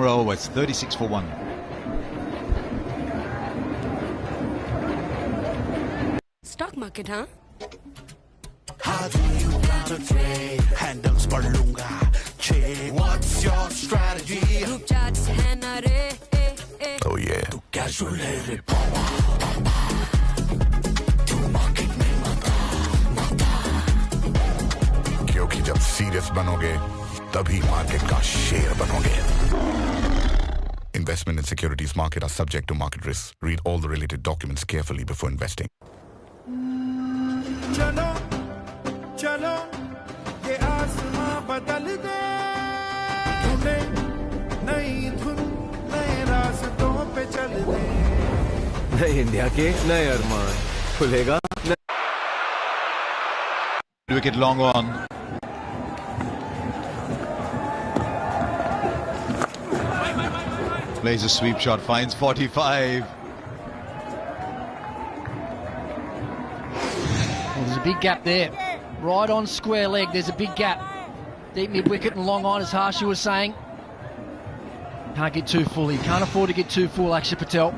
over. It's 36 for 1. Stock market, huh? How do you plan to trade? Handles par lunga. What's your strategy? Group chats hai na re. Oh yeah. Tu casual hai re papa. Tu market mein mata. क्योंकि जब serious बनोगे तभी market का share बनोगे. Investment in securities market are subject to market risks. Read all the related documents carefully before investing. चलो चलो ये आसमां बदल दे ढूंढे नई धुन नए रास्तों पे चल दे. नए इंडिया के नए अरमान खुलेगा. Wicket long on. Plays a sweep shot, finds 45. Well, there's a big gap there. Right on square leg, there's a big gap. Deep mid-wicket and long on, as Harshi was saying. Can't get too full. He can't afford to get too full, Akshay Patel.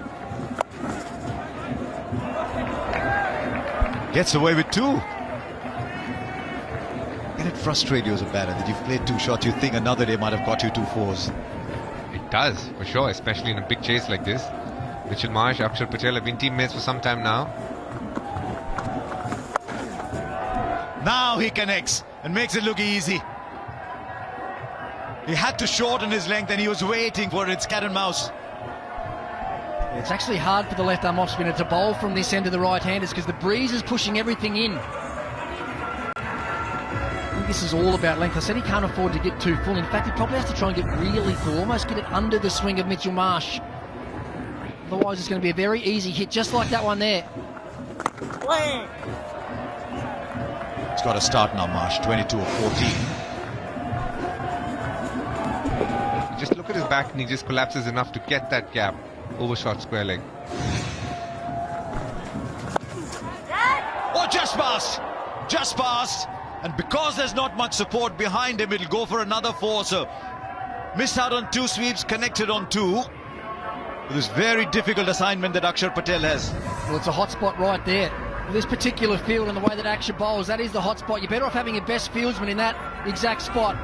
Gets away with 2. Can it frustrate you as a batter that you've played 2 shots, you think another day might have got you 2 fours? It does, for sure, especially in a big chase like this. Mitchell Marsh, Akshar Patel have been teammates for some time now. Now he connects and makes it look easy. He had to shorten his length and he was waiting for it. It's cat and mouse. It's actually hard for the left arm off spinner to bowl from this end of the right-handers because the breeze is pushing everything in. I think this is all about length. I said he can't afford to get too full. In fact, he probably has to try and get really full, almost get it under the swing of Mitchell Marsh. Otherwise, it's going to be a very easy hit, just like that one there. He's got a start now, Marsh, 22 of 14. Just look at his back and he just collapses enough to get that gap. Overshot square leg. Oh, just passed! Just passed! And because there's not much support behind him, it'll go for another 4. So, missed out on 2 sweeps, connected on 2. With this very difficult assignment that Akshar Patel has. Well, it's a hot spot right there. With this particular field and the way that Akshar bowls, that is the hot spot. You're better off having your best fieldsman in that exact spot.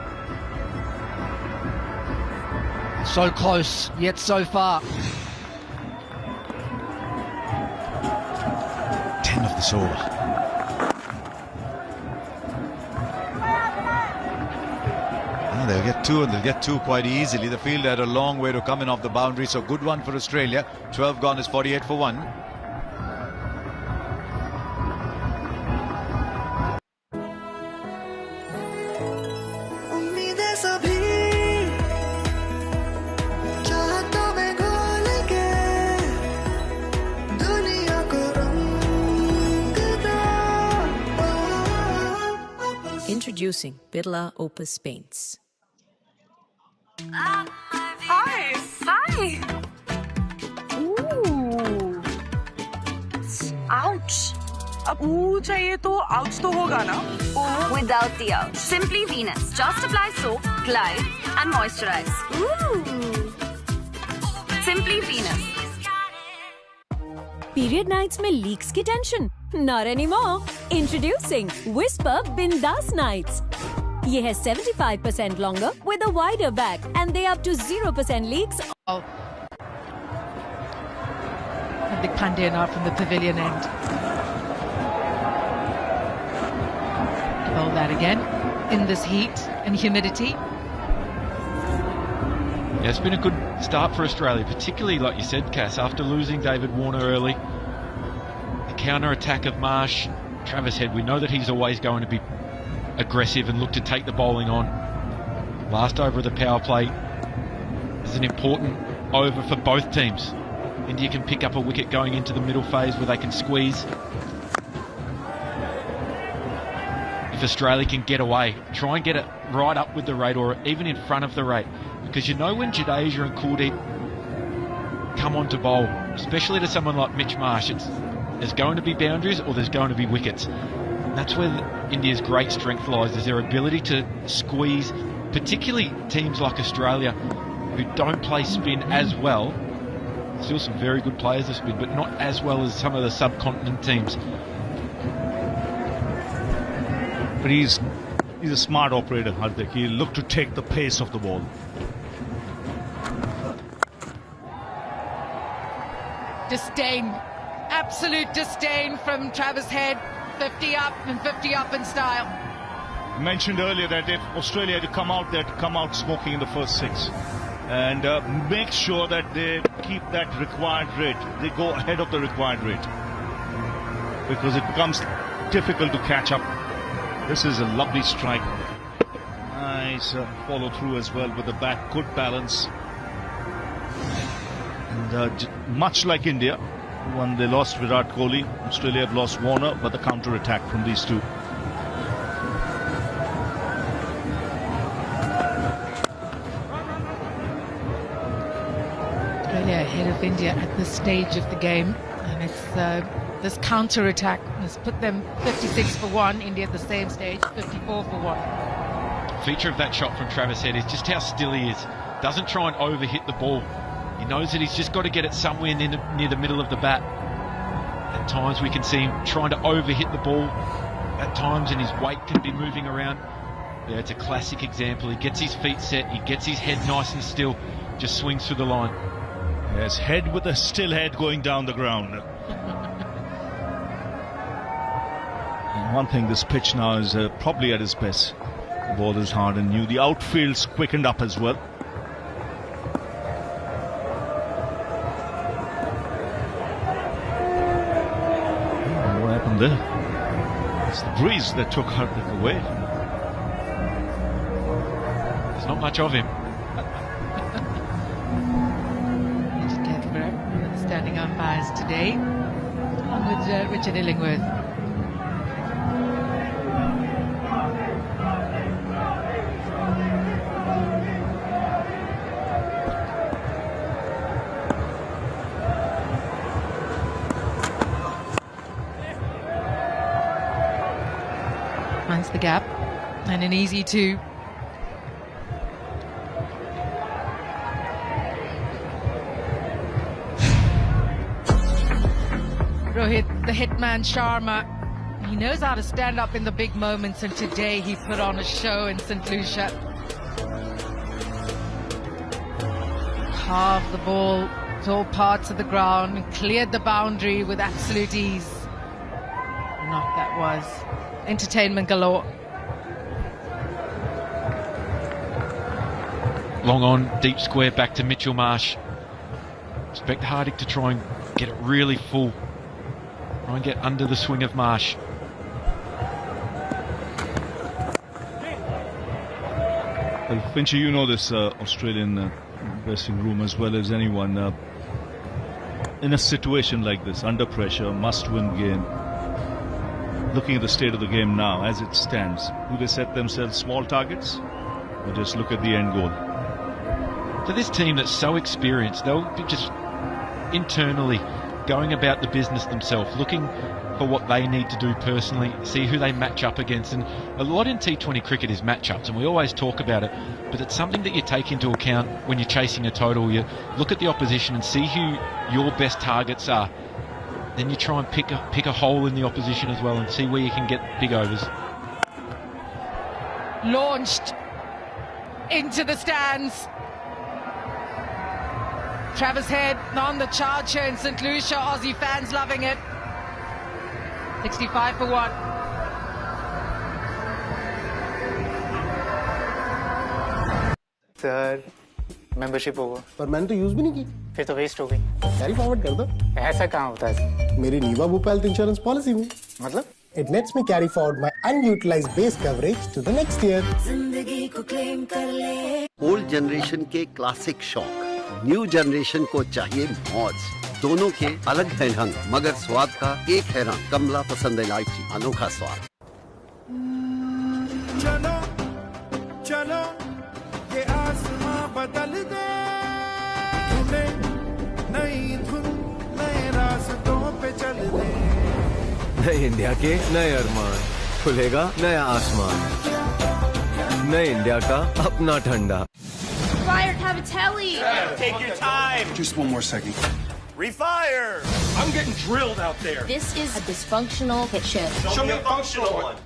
So close, yet so far. 10 of this over. They'll get 2 and they'll get 2 quite easily. The field had a long way to come in off the boundary, so good one for Australia. 12 gone is 48 for 1. Introducing Birla Opus Paints. Hi. Ooh. Ouch. अब ooh चाहिए तो ouch तो होगा ना? Without the ouch. Simply Venus. Just apply soap, glide, and moisturize. Ooh. Simply Venus. Period nights में leaks की tension? Not anymore. Introducing Whisper Bindas Nights. ये है 75% longer with a wider back and they up to 0% leaks. Oh. A big Pandya now from the pavilion end. Bowl that again in this heat and humidity. Yeah, it's been a good start for Australia, particularly like you said, Cass, after losing David Warner early. The counter-attack of Marsh, Travis Head, we know that he's always going to be aggressive and look to take the bowling on. Last over of the power play is an important over for both teams. India can pick up a wicket going into the middle phase where they can squeeze. If Australia can get away, try and get it right up with the rate or even in front of the rate. Because you know when Jadeja and Kuldeep come on to bowl, especially to someone like Mitch Marsh, there's going to be boundaries or there's going to be wickets. And that's where India's great strength lies, is their ability to squeeze, particularly teams like Australia. who don't play spin as well. Still some very good players of spin, but not as well as some of the subcontinent teams. But he's a smart operator, Hardik. He looked to take the pace of the ball. Disdain, absolute disdain from Travis Head. 50 up and 50 up in style. You mentioned earlier that if Australia had to come out, they'd come out smoking in the first 6. And make sure that they keep that required rate. They go ahead of the required rate. Because it becomes difficult to catch up. This is a lovely strike. Nice follow through as well with the back. Good balance. And much like India, when they lost Virat Kohli, Australia have lost Warner, but the counter-attack from these two. Australia ahead of India at this stage of the game, and it's this counter-attack has put them 56 for 1. India at the same stage, 54 for 1. Feature of that shot from Travis Head is just how still he is. Doesn't try and overhit the ball. He knows that he's just got to get it somewhere near the middle of the bat. At times we can see him trying to overhit the ball at times, and his weight can be moving around. Yeah, it's a classic example. He gets his feet set, he gets his head nice and still, just swings through the line. Yes, head with a still head going down the ground. And one thing, this pitch now is probably at its best. The ball is hard and new. The outfield's quickened up as well. What happened there? It's the breeze that took Hardik away. There's not much of him. Standing umpires today, along with Richard Illingworth. Finds the gap, and an easy 2. Rohit, the hitman Sharma, he knows how to stand up in the big moments, and today he put on a show in St. Lucia. Carved the ball to all parts of the ground and cleared the boundary with absolute ease. Knock that was. Entertainment galore. Long on, deep square, back to Mitchell Marsh. Expect Hardik to try and get it really full. Try and get under the swing of Marsh. Well, Fincher, you know this Australian dressing room as well as anyone. In a situation like this, under pressure, must-win game, looking at the state of the game now as it stands, do they set themselves small targets or just look at the end goal? For this team that's so experienced, they'll be just internally going about the business themselves, looking for what they need to do personally, see who they match up against. And a lot in T20 cricket is matchups, and we always talk about it, but it's something that you take into account when you're chasing a total. You look at the opposition and see who your best targets are. Then you try and pick a hole in the opposition as well and see where you can get big overs. Launched into the stands. Travis Head on the charge here in St. Lucia. Aussie fans loving it. 65 for 1. Sir membership होगा पर मैंने तो use भी नहीं की फिर तो waste हो गई कैरी फॉरवर्ड कर दो ऐसा कहाँ होता है मेरी नीवा भोपाल हेल्थ इंश्योरेंस पॉलिसी में मतलब It lets me carry forward my unutilized base coverage to the next year. जिंदगी को क्लेम कर ले ओल्ड जनरेशन के क्लासिक शौक न्यू जनरेशन को चाहिए मौज दोनों के अलग है ढंग मगर स्वाद का एक है रंग कमला पसंद इलायची अनोखा स्वाद चलो चलो ये आसमां बदल दे ढूंढे नई धुन नए रास्तों पे चल दे नए इंडिया के नए अरमान खुलेगा नया आसमान नए इंडिया का अपना ठंडा Fire Cavatelli! Take your time. Just one more second. Refire. I'm getting drilled out there. This is a dysfunctional hit shift. Show me a functional one.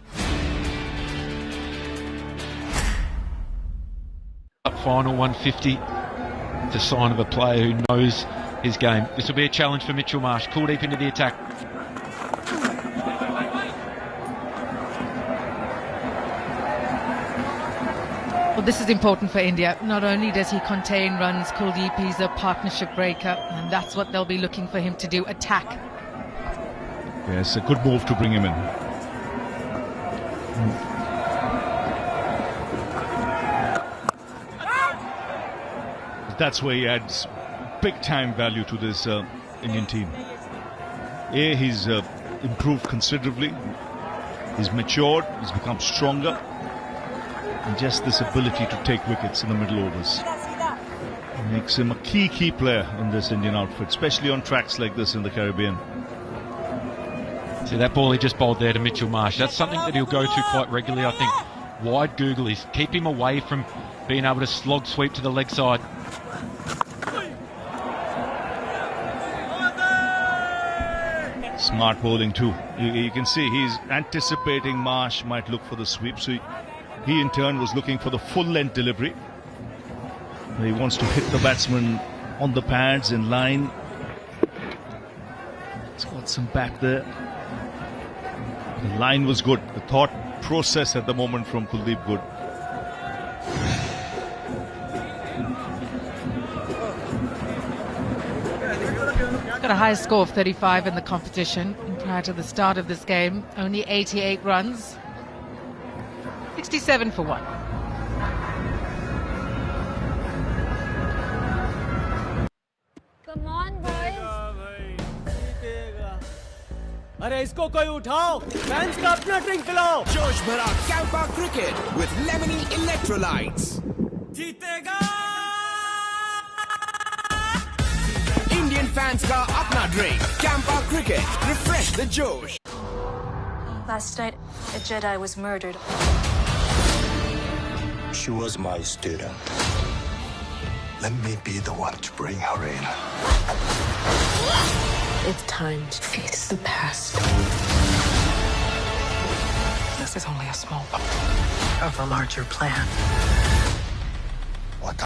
Up final 150. It's a sign of a player who knows his game. This will be a challenge for Mitchell Marsh. Cool deep into the attack. Well, this is important for India. Not only does he contain runs, Kuldeep, he's a partnership breaker, and that's what they'll be looking for him to do, attack. Yes, a good move to bring him in. That's where he adds big-time value to this Indian team. He's improved considerably. He's matured. He's become stronger. And just this ability to take wickets in the middle overs makes him a key player in this Indian outfit, especially on tracks like this in the Caribbean. See that ball he just bowled there to Mitchell Marsh. That's something that he'll go to quite regularly, I think. Wide googlies. Keep him away from being able to slog sweep to the leg side. Smart bowling too. You can see he's anticipating Marsh might look for the sweep, so he in turn was looking for the full length delivery. He wants to hit the batsman on the pads in line. It's got some back there. The line was good. The thought process at the moment from Kuldeep good. Got a high score of 35 in the competition. And prior to the start of this game, only 88 runs. 67 for 1. Come on, boys. अरे इसको कोई उठाओ fans का अपना drink पिलाओ जोश भरा Campa cricket with lemony electrolytes. जीतेगा Indian fans का अपना drink. Campa Cricket. Refresh the Josh. Last night, a Jedi was murdered. She was my student. Let me be the one to bring her in. It's time to face the past. This is only a small part of a larger plan. What